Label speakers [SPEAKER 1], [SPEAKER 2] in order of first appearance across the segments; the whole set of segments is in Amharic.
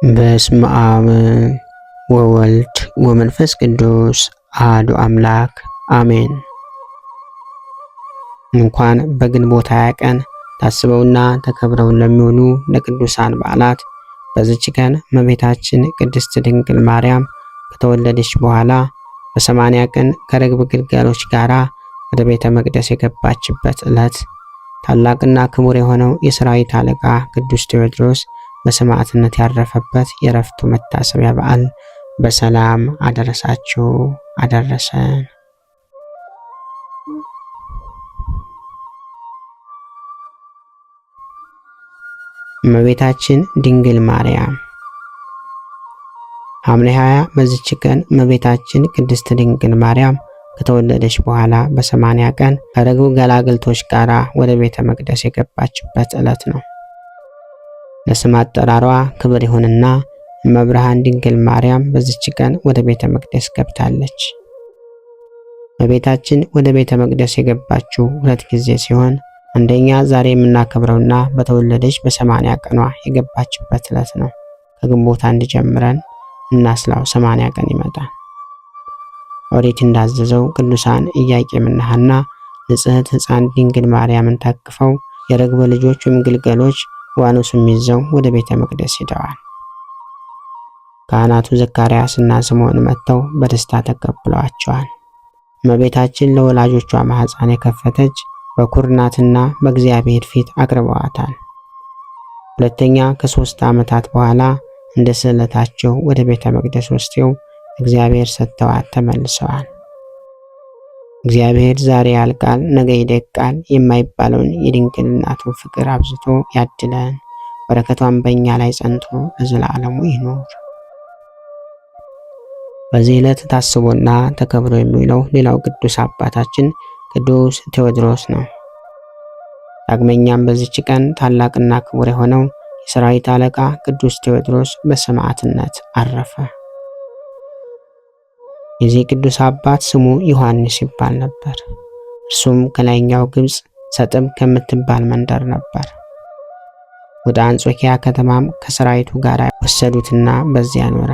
[SPEAKER 1] በስመ አብ ወወልድ ወመንፈስ ቅዱስ አሐዱ አምላክ አሜን። እንኳን በግንቦት 20 ቀን ታስበውና ተከብረው ለሚውሉ ለቅዱሳን በዓላት በዚች ቀን እመቤታችን ቅድስት ድንግል ማርያም ከተወለደች በኋላ በ80 ቀን ከርግብ ግልገሎች ጋር ወደ ቤተ መቅደስ የገባችበት ዕለት ታላቅና ክቡር የሆነው የሰራዊት አለቃ ቅዱስ ቴዎድሮስ በሰማዕትነት ያረፈበት የዕረፍቱ መታሰቢያ በዓል በሰላም አደረሳችሁ አደረሰን። እመቤታችን ድንግል ማርያም ሐምሌ 20 በዚች ቀን እመቤታችን ቅድስት ድንግል ማርያም ከተወለደች በኋላ በ80 ቀን ከርግብ ገላግልቶች ጋር ወደ ቤተ መቅደስ የገባችበት ዕለት ነው። ለስም አጠራሯ ክብር ይሁንና እመብርሃን ድንግል ማርያም በዚች ቀን ወደ ቤተ መቅደስ ገብታለች። እመቤታችን ወደ ቤተ መቅደስ የገባችው ሁለት ጊዜ ሲሆን አንደኛ ዛሬ የምናከብረውና በተወለደች በ80 ቀኗ የገባችበት ዕለት ነው። ከግንቦት 1 ጀምረን እናስላው 80 ቀን ይመጣል። ኦሪት እንዳዘዘው ቅዱሳን ኢያቄምና ሐና ንጽሕት ሕፃን ድንግል ማርያምን ታቅፈው የርግብ ልጆች ወይም ግልገሎች ዋኖሱን ይዘው ወደ ቤተ መቅደስ ሄደዋል። ካህናቱ ዘካርያስና ስምዖን መጥተው በደስታ ተቀብለዋቸዋል። እመቤታችን ለወላጆቿ ማኅፀን የከፈተች በኩር ናትና በእግዚአብሔር ፊት አቅርበዋታል። ሁለተኛ ከ3 ዓመታት በኋላ እንደ ስዕለታቸው ወደ ቤተ መቅደስ ወስደው እግዚአብሔር ሰጥተዋት ተመልሰዋል። እግዚአብሔር ዛሬ ያልቃል ነገ ይደቃል የማይባለውን የድንግል እናቱን ፍቅር አብዝቶ ያድለን። በረከቷን በእኛ ላይ ጸንቶ ለዘላለሙ ይኖር። በዚህ ዕለት ታስቦና ተከብሮ የሚውለው ሌላው ቅዱስ አባታችን ቅዱስ ቴዎድሮስ ነው። ዳግመኛም በዚች ቀን ታላቅና ክቡር የሆነው የሰራዊት አለቃ ቅዱስ ቴዎድሮስ በሰማዕትነት አረፈ። የዚህ ቅዱስ አባት ስሙ ዮሐንስ ይባል ነበር። እርሱም ከላይኛው ግብጽ ሰጥም ከምትባል መንደር ነበር። ወደ አንጾኪያ ከተማም ከሰራዊቱ ጋር ወሰዱትና በዚያ ኖረ።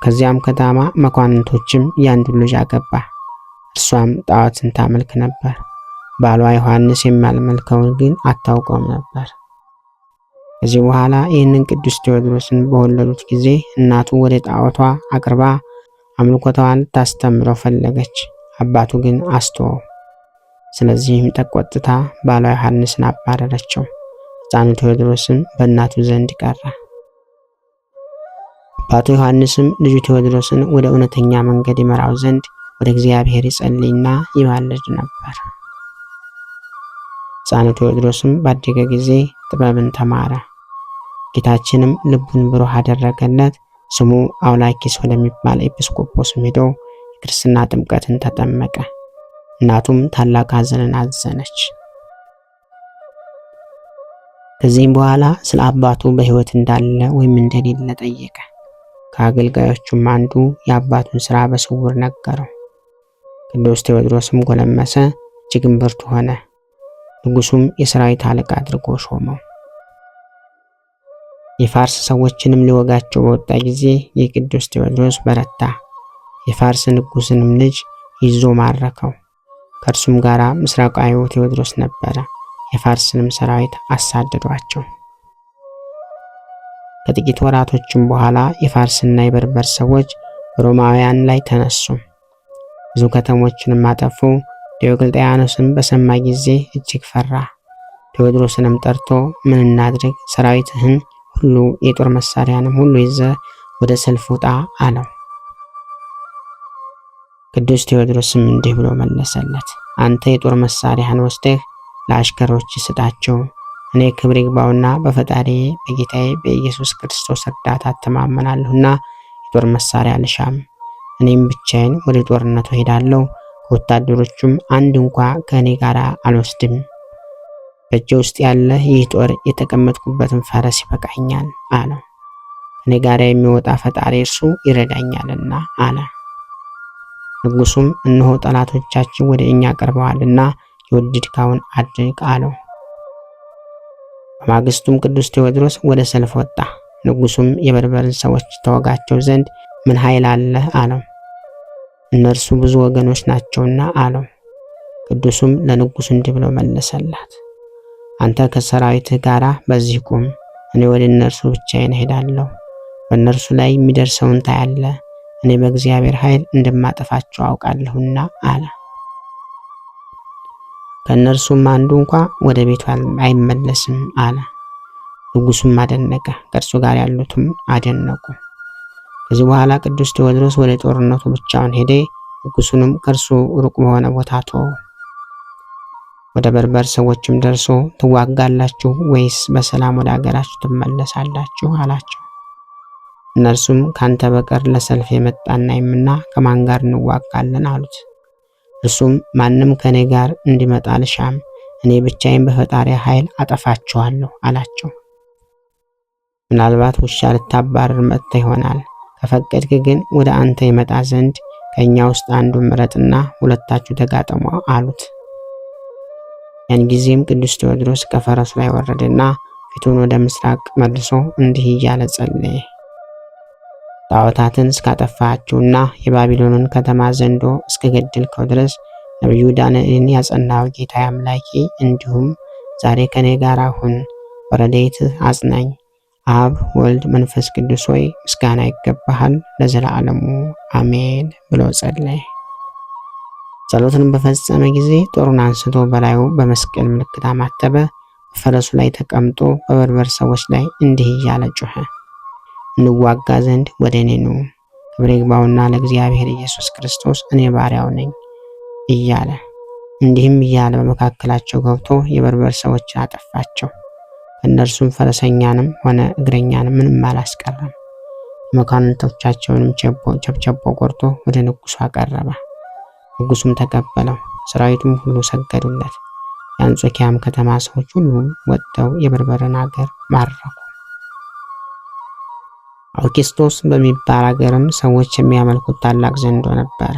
[SPEAKER 1] ከዚያም ከተማ መኳንንቶችም ያንዱን ልጅ አገባ። እርሷም ጣዖትን ታመልክ ነበር። ባሏ ዮሐንስ የሚያመልከውን ግን አታውቀውም ነበር። ከዚህ በኋላ ይህንን ቅዱስ ቴዎድሮስን በወለዱት ጊዜ እናቱ ወደ ጣዖቷ አቅርባ አምልኮቷን ታስተምረው ፈለገች። አባቱ ግን አስተወው። ስለዚህም ተቆጥታ ባሏ ዮሐንስን አባረረችው። ሕፃኑ ቴዎድሮስም በእናቱ ዘንድ ቀረ። አባቱ ዮሐንስም ልጁ ቴዎድሮስን ወደ እውነተኛ መንገድ ይመራው ዘንድ ወደ እግዚአብሔር ይጸልይና ይማልድ ነበር። ሕፃኑ ቴዎድሮስም ባደገ ጊዜ ጥበብን ተማረ። ጌታችንም ልቡን ብሩህ አደረገለት። ስሙ አውላኪስ ወደሚባል ኤጲስቆጶስም ሄዶ የክርስትና ጥምቀትን ተጠመቀ። እናቱም ታላቅ ሐዘንን አዘነች። ከዚህም በኋላ ስለ አባቱ በሕይወት እንዳለ ወይም እንደሌለ ጠየቀ። ከአገልጋዮቹም አንዱ የአባቱን ሥራ በስውር ነገረው። ቅዱስ ቴዎድሮስም ጎለመሰ፣ እጅግም ብርቱ ሆነ። ንጉሡም የሰራዊት አለቃ አድርጎ ሾመው። የፋርስ ሰዎችንም ሊወጋቸው በወጣ ጊዜ የቅዱስ ቴዎድሮስ በረታ። የፋርስ ንጉሥንም ልጅ ይዞ ማረከው። ከእርሱም ጋር ምስራቃዊው ቴዎድሮስ ነበረ። የፋርስንም ሰራዊት አሳደዷቸው። ከጥቂት ወራቶችም በኋላ የፋርስና የበርበር ሰዎች በሮማውያን ላይ ተነሱ። ብዙ ከተሞችንም አጠፉ። ዲዮቅልጥያኖስም በሰማ ጊዜ እጅግ ፈራ። ቴዎድሮስንም ጠርቶ ምን እናድርግ? ሰራዊትህን ሁሉ የጦር መሳሪያንም ሁሉ ይዘ ወደ ሰልፍ ውጣ አለው። ቅዱስ ቴዎድሮስም እንዲህ ብሎ መለሰለት፣ አንተ የጦር መሳሪያህን ወስደህ ለአሽከሮች ስጣቸው። እኔ ክብር ይግባውና በፈጣሪ በጌታዬ በኢየሱስ ክርስቶስ እርዳታ እተማመናለሁና የጦር መሳሪያ አልሻም። እኔም ብቻዬን ወደ ጦርነቱ ሄዳለሁ። ከወታደሮቹም አንድ እንኳ ከእኔ ጋር አልወስድም። በእጄ ውስጥ ያለ ይህ ጦር የተቀመጥኩበትን ፈረስ ይበቃኛል አለው። እኔ ጋር የሚወጣ ፈጣሪ እርሱ ይረዳኛልና አለ። ንጉሡም እነሆ ጠላቶቻችን ወደ እኛ ቀርበዋልና የወደድከውን አድርግ አለው። በማግስቱም ቅዱስ ቴዎድሮስ ወደ ሰልፍ ወጣ። ንጉሱም የበርበርን ሰዎች ተወጋቸው ዘንድ ምን ኃይል አለህ አለው። እነርሱ ብዙ ወገኖች ናቸውና አለው። ቅዱሱም ለንጉሱ እንዲህ ብሎ መለሰላት፣ አንተ ከሰራዊትህ ጋር በዚህ ቁም፣ እኔ ወደ እነርሱ ብቻዬን እሄዳለሁ። በእነርሱ ላይ የሚደርሰውን ታያለህ። እኔ በእግዚአብሔር ኃይል እንደማጠፋቸው አውቃለሁና አለ። ከእነርሱም አንዱ እንኳ ወደ ቤቱ አይመለስም አለ። ንጉሱም አደነቀ፣ ከእርሱ ጋር ያሉትም አደነቁ። ከዚህ በኋላ ቅዱስ ቴዎድሮስ ወደ ጦርነቱ ብቻውን ሄደ። ንጉሱንም ከእርሱ ሩቅ በሆነ ቦታ ተወው። ወደ በርበር ሰዎችም ደርሶ ትዋጋላችሁ ወይስ በሰላም ወደ አገራችሁ ትመለሳላችሁ አላቸው። እነርሱም ካንተ በቀር ለሰልፍ የመጣና የምና ከማን ጋር እንዋጋለን አሉት። እርሱም ማንም ከኔ ጋር እንዲመጣ አልሻም፣ እኔ ብቻዬን በፈጣሪ ኃይል አጠፋቸዋለሁ አላቸው። ምናልባት ውሻ ልታባረር መጥተ ይሆናል። ከፈቀድክ ግን ወደ አንተ ይመጣ ዘንድ ከኛ ውስጥ አንዱን ምረጥና ሁለታችሁ ተጋጠሙ አሉት። ያን ጊዜም ቅዱስ ቴዎድሮስ ከፈረሱ ላይ ወረደና ፊቱን ወደ ምስራቅ መልሶ እንዲህ እያለ ጸለየ። ጣዖታትን እስካጠፋችውና የባቢሎንን ከተማ ዘንዶ እስከገደልከው ድረስ ነቢዩ ዳንኤልን ያጸናው ጌታ አምላኬ እንዲሁም ዛሬ ከኔ ጋር አሁን በረድኤትህ አጽናኝ። አብ ወልድ መንፈስ ቅዱስ ሆይ ምስጋና ይገባሃል ለዘላለሙ አሜን ብሎ ጸለየ። ጸሎትን በፈጸመ ጊዜ ጦሩን አንስቶ በላዩ በመስቀል ምልክት አማተበ። በፈረሱ ላይ ተቀምጦ በበርበር ሰዎች ላይ እንዲህ እያለ ጮኸ፣ እንዋጋ ዘንድ ወደ እኔ ኑ፣ ክብር ይግባውና ለእግዚአብሔር ኢየሱስ ክርስቶስ እኔ ባሪያው ነኝ እያለ እንዲህም እያለ በመካከላቸው ገብቶ የበርበር ሰዎችን አጠፋቸው። ከእነርሱም ፈረሰኛንም ሆነ እግረኛንም ምንም አላስቀረም። መኳንንቶቻቸውንም ቸብቸቦ ቆርጦ ወደ ንጉሱ አቀረበ። ንጉሱም ተቀበለው፣ ሰራዊቱም ሁሉ ሰገዱለት። የአንጾኪያም ከተማ ሰዎች ሁሉ ወጥተው የበርበርን አገር ማረኩ። አውኪስቶስ በሚባል አገርም ሰዎች የሚያመልኩት ታላቅ ዘንዶ ነበረ።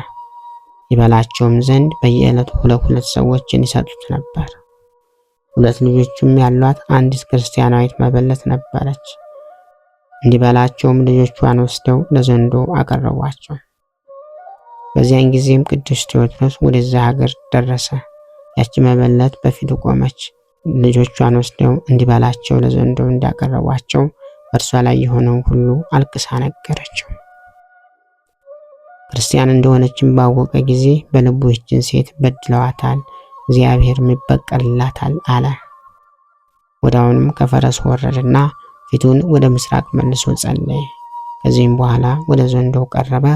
[SPEAKER 1] ይበላቸውም ዘንድ በየዕለቱ ሁለት ሰዎችን ይሰጡት ነበር። 2 ልጆችም ያሏት አንዲት ክርስቲያናዊት መበለት ነበረች። እንዲበላቸውም ልጆቿን ወስደው ለዘንዶ አቀረቧቸው። በዚያን ጊዜም ቅዱስ ቴዎድሮስ ወደዚያ ሀገር ደረሰ። ያቺ መበለት በፊቱ ቆመች። ልጆቿን ወስደው እንዲበላቸው ለዘንዶ እንዳቀረቧቸው በእርሷ ላይ የሆነውን ሁሉ አልቅሳ ነገረችው። ክርስቲያን እንደሆነችም ባወቀ ጊዜ በልቡ ይህችን ሴት በድለዋታል፣ እግዚአብሔር ይበቀልላታል አለ። ወዲያውኑም ከፈረሱ ወረደና ፊቱን ወደ ምስራቅ መልሶ ጸለየ። ከዚህም በኋላ ወደ ዘንዶው ቀረበ።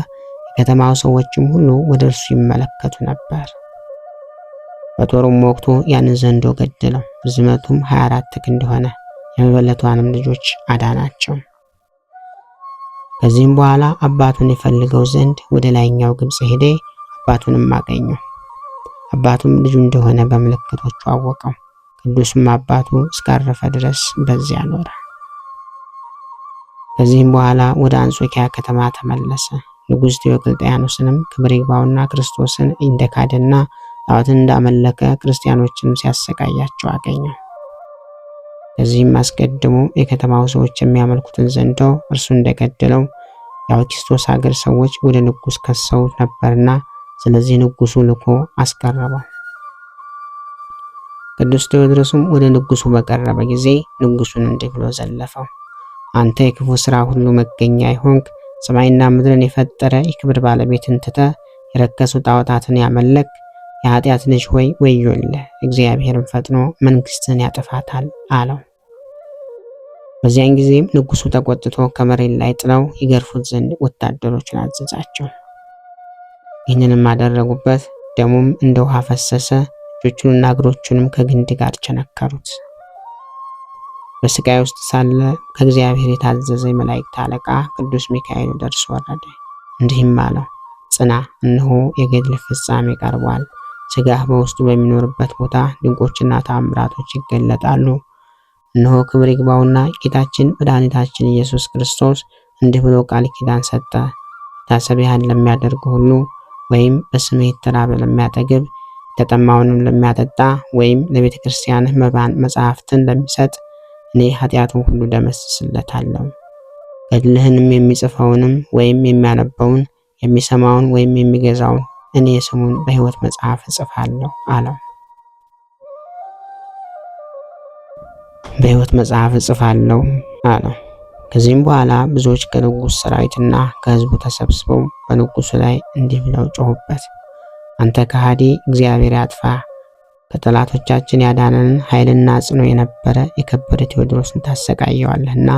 [SPEAKER 1] የከተማው ሰዎችም ሁሉ ወደ እርሱ ይመለከቱ ነበር። በጦሩም ወቅቱ ያንን ዘንዶ ገደለው። ርዝመቱም 24 ክንድ ሆነ። የመበለቷንም ልጆች አዳናቸው። ከዚህም በኋላ አባቱን ይፈልገው ዘንድ ወደ ላይኛው ግብጽ ሄደ። አባቱንም አገኘው። አባቱም ልጁ እንደሆነ በምልክቶቹ አወቀው። ቅዱስም አባቱ እስካረፈ ድረስ በዚያ ኖረ። ከዚህም በኋላ ወደ አንጾኪያ ከተማ ተመለሰ። ንጉሥ ዲዮቅልጥያኖስንም ክብር ይግባውና ክርስቶስን እንደካደና ጣዖትን እንዳመለከ ክርስቲያኖችንም ሲያሰቃያቸው አገኘው። ከዚህም አስቀድሞ የከተማው ሰዎች የሚያመልኩትን ዘንዶ እርሱ እንደገደለው የአውኪስቶስ ሀገር ሰዎች ወደ ንጉሥ ከሰው ነበርና ስለዚህ ንጉሱ ልኮ አስቀረበው። ቅዱስ ቴዎድሮስም ወደ ንጉሱ በቀረበ ጊዜ ንጉሱን እንዲህ ብሎ ዘለፈው፣ አንተ የክፉ ሥራ ሁሉ መገኛ ይሆንክ፣ ሰማይና ምድርን የፈጠረ የክብር ባለቤትን ትተህ የረከሱ ጣዖታትን ያመለክ የኃጢአት ልጅ ሆይ ወዮልህ፣ እግዚአብሔርን ፈጥኖ መንግሥትን ያጠፋታል አለው። በዚያን ጊዜም ንጉሱ ተቆጥቶ ከመሬት ላይ ጥለው ይገርፉት ዘንድ ወታደሮችን አዘዛቸው። ይህንንም አደረጉበት። ደሙም እንደ ውሃ ፈሰሰ። እጆቹንና እግሮቹንም ከግንድ ጋር ቸነከሩት። በስቃይ ውስጥ ሳለ ከእግዚአብሔር የታዘዘ የመላእክት አለቃ ቅዱስ ሚካኤል ደርሶ ወረደ። እንዲህም አለው፣ ጽና፣ እነሆ የገድል ፍጻሜ ቀርቧል። ሥጋህ በውስጡ በሚኖርበት ቦታ ድንቆችና ተአምራቶች ይገለጣሉ። እነሆ ክብር ይግባውና ጌታችን መድኃኒታችን ኢየሱስ ክርስቶስ እንዲህ ብሎ ቃል ኪዳን ሰጠ። መታሰቢያህን ለሚያደርግ ሁሉ ወይም በስምህ የተራበ ለሚያጠግብ የተጠማውንም ለሚያጠጣ ወይም ለቤተ ክርስቲያንህ መባን መጽሐፍትን ለሚሰጥ እኔ ኃጢአቱን ሁሉ ደመስስለታለሁ። ገድልህንም የሚጽፈውንም ወይም የሚያነበውን የሚሰማውን ወይም የሚገዛውን እኔ ስሙን በሕይወት መጽሐፍ እጽፋለሁ አለው። በሕይወት መጽሐፍ እጽፋለሁ አለው። ከዚህም በኋላ ብዙዎች ከንጉሥ ሰራዊትና ከሕዝቡ ተሰብስበው በንጉሡ ላይ እንዲህ ብለው ጮኹበት፣ አንተ ከሃዲ፣ እግዚአብሔር ያጥፋ! ከጠላቶቻችን ያዳነንን ኃይልና ጽኖ የነበረ የከበረ ቴዎድሮስን ታሰቃየዋለህና።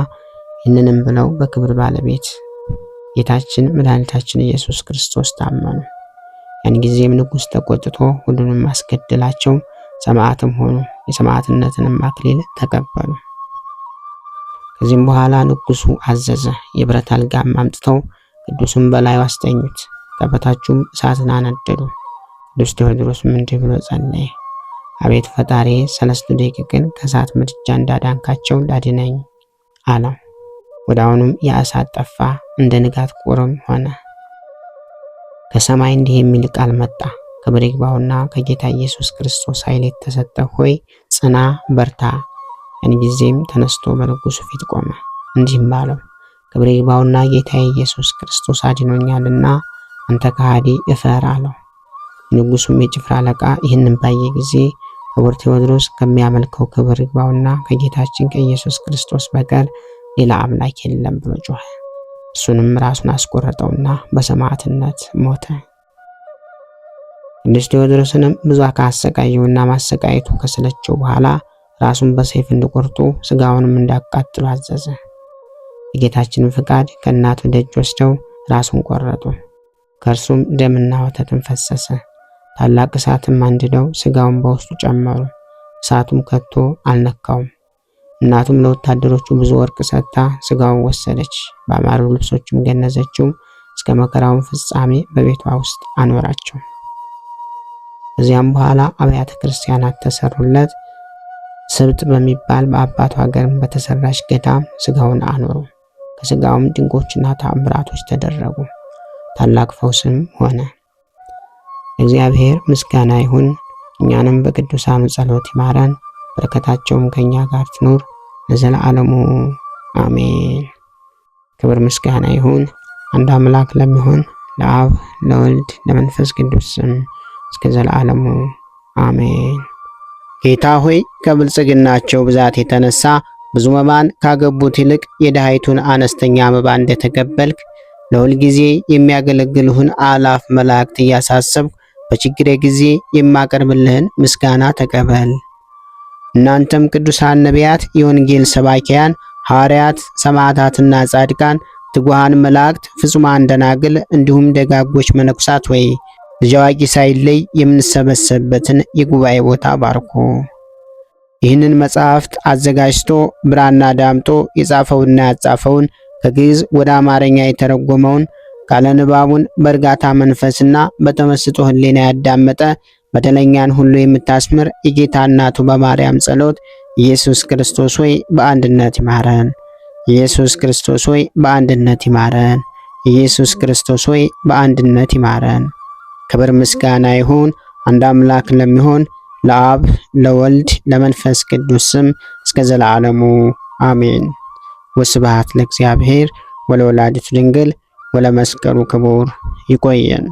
[SPEAKER 1] ይህንንም ብለው በክብር ባለቤት ጌታችን መድኃኒታችን ኢየሱስ ክርስቶስ ታመኑ። ያን ጊዜም ንጉሥ ተቆጥቶ ሁሉንም አስገደላቸው። ሰማዕትም ሆኑ። የሰማዕትነትንም አክሊል ተቀበሉ። ከዚህም በኋላ ንጉሡ አዘዘ። የብረት አልጋም አምጥተው ቅዱስን በላዩ አስተኙት። ከበታቹም እሳትን አነደዱ። ቅዱስ ቴዎድሮስም እንዲህ ብሎ ጸለየ። አቤቱ ፈጣሪ 3 ደቂቅን ከእሳት ምድጃ እንዳዳንካቸው ላድነኝ አለው። ወዲያውኑም የእሳት ጠፋ፣ እንደ ንጋት ቁርም ሆነ። ከሰማይ እንዲህ የሚል ቃል መጣ። ክብር ይግባውና ከጌታ ኢየሱስ ክርስቶስ ኃይል የተሰጠ ሆይ ጽና፣ በርታ። ያን ጊዜም ተነስቶ በንጉሡ ፊት ቆመ። እንዲህም አለው፣ ክብር ይግባውና ጌታ ኢየሱስ ክርስቶስ አድኖኛልና አንተ ከሃዲ እፈር አለው። የንጉሡም የጭፍራ አለቃ ይህንን ባየ ጊዜ ክቡር ቴዎድሮስ ከሚያመልከው ክብር ይግባውና ከጌታችን ከኢየሱስ ክርስቶስ በቀር ሌላ አምላክ የለም ብሎ ጮኸ። እሱንም ራሱን አስቆረጠውና በሰማዕትነት ሞተ። ቅዱስ ቴዎድሮስንም ብዙ ካሰቃየውና ማሰቃየቱ ከሰለቸው በኋላ ራሱን በሰይፍ እንዲቆርጡ ስጋውንም እንዳቃጥሉ አዘዘ። የጌታችንን ፍቃድ ከእናቱ ደጅ ወስደው ራሱን ቆረጡ። ከእርሱም ደምና ወተትን ፈሰሰ። ታላቅ እሳትም አንድደው ስጋውን በውስጡ ጨመሩ። እሳቱም ከቶ አልነካውም። እናቱም ለወታደሮቹ ብዙ ወርቅ ሰጥታ ስጋውን ወሰደች። በአማሩ ልብሶችም ገነዘችው። እስከ መከራውን ፍጻሜ በቤቷ ውስጥ አኖራቸው። ከዚያም በኋላ አብያተ ክርስቲያናት ተሰሩለት። ስብጥ በሚባል በአባቱ ሀገርም በተሰራች ገዳም ስጋውን አኖሩ። ከስጋውም ድንቆችና ተአምራቶች ተደረጉ። ታላቅ ፈውስም ሆነ። እግዚአብሔር ምስጋና ይሁን። እኛንም በቅዱሳኑ ጸሎት ይማረን፣ በረከታቸውም ከኛ ጋር ትኑር ለዘላለሙ አሜን። ክብር ምስጋና ይሁን አንድ አምላክ ለሚሆን ለአብ ለወልድ ለመንፈስ ቅዱስ ስም እስከ ዘላለሙ አሜን። ጌታ ሆይ ከብልጽግናቸው ብዛት የተነሳ ብዙ መባን ካገቡት ይልቅ የድሃይቱን አነስተኛ መባ እንደተቀበልክ ለሁል ጊዜ የሚያገለግሉህን አላፍ መላእክት እያሳሰብኩ በችግሬ ጊዜ የማቀርብልህን ምስጋና ተቀበል። እናንተም ቅዱሳን ነቢያት፣ የወንጌል ሰባኪያን ሐዋርያት፣ ሰማዕታትና ጻድቃን፣ ትጉሃን መላእክት፣ ፍጹማን ደናግል እንዲሁም ደጋጎች መነኩሳት ወይ ልጅ አዋቂ ሳይለይ የምንሰበሰብበትን የጉባኤ ቦታ ባርኮ ይህንን መጽሐፍት አዘጋጅቶ ብራና ዳምጦ የጻፈውና ያጻፈውን ከግዕዝ ወደ አማርኛ የተረጎመውን ቃለ ንባቡን በእርጋታ መንፈስና በተመስጦ ሕሊና ያዳመጠ በደለኛን ሁሉ የምታስምር የጌታ እናቱ በማርያም ጸሎት ኢየሱስ ክርስቶስ ሆይ በአንድነት ይማረን። ኢየሱስ ክርስቶስ ሆይ በአንድነት ይማረን። ኢየሱስ ክርስቶስ ሆይ በአንድነት ይማረን። ክብር ምስጋና ይሁን አንድ አምላክ ለሚሆን ለአብ ለወልድ ለመንፈስ ቅዱስ ስም እስከ ዘላለሙ አሜን። ወስብሐት ለእግዚአብሔር ወለወላዲቱ ድንግል ወለመስቀሉ ክቡር። ይቆየን።